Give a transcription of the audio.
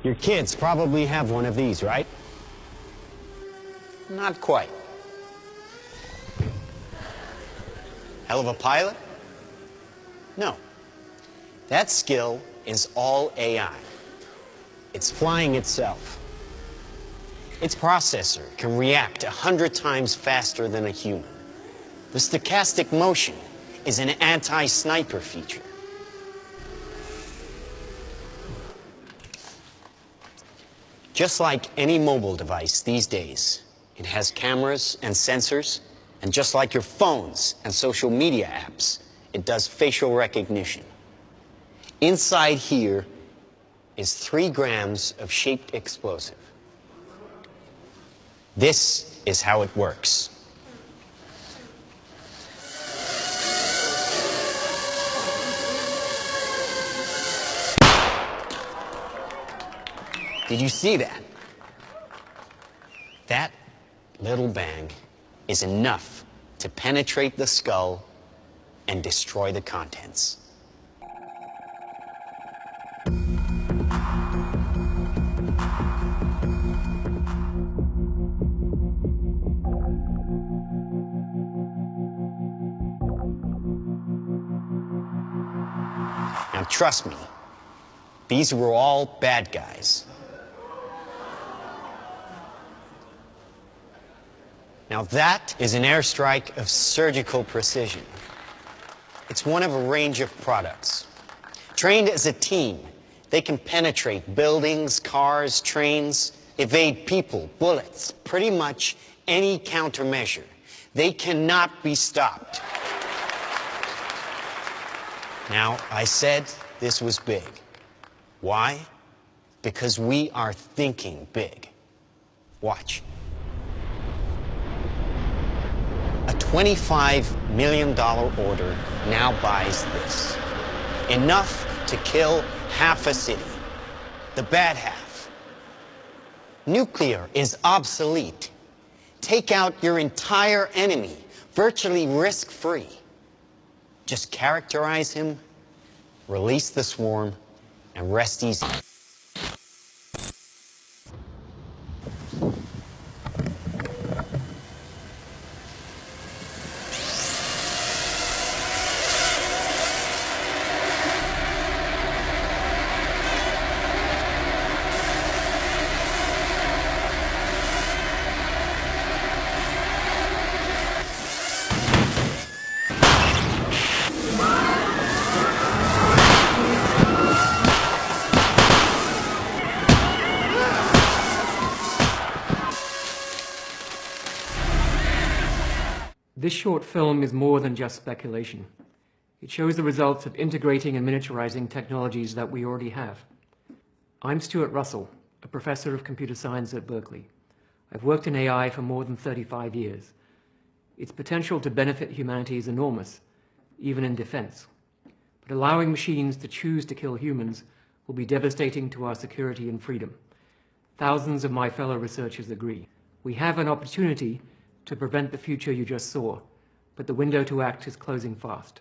Your kids probably have one of these, right? Not quite. Hell of a pilot? No. That skill is all AI. It's flying itself. Its processor can react 100 times faster than a human. The stochastic motion is an anti-sniper feature. Just like any mobile device these days, it has cameras and sensors, and just like your phones and social media apps, it does facial recognition. Inside here is 3 grams of shaped explosive. This is how it works. Did you see that? That little bang is enough to penetrate the skull and destroy the contents. Now trust me, these were all bad guys. Now that is an airstrike of surgical precision. It's one of a range of products. Trained as a team, they can penetrate buildings, cars, trains, evade people, bullets, pretty much any countermeasure. They cannot be stopped. Now, I said this was big. Why? Because we are thinking big. Watch. A $25 million order now buys this. Enough to kill half a city. The bad half. Nuclear is obsolete. Take out your entire enemy, virtually risk-free. Just characterize him, release the swarm, and rest easy. This short film is more than just speculation. It shows the results of integrating and miniaturizing technologies that we already have. I'm Stuart Russell, a professor of computer science at Berkeley. I've worked in AI for more than 35 years. Its potential to benefit humanity is enormous, even in defense. But allowing machines to choose to kill humans will be devastating to our security and freedom. Thousands of my fellow researchers agree. We have an opportunity to prevent the future you just saw, but the window to act is closing fast.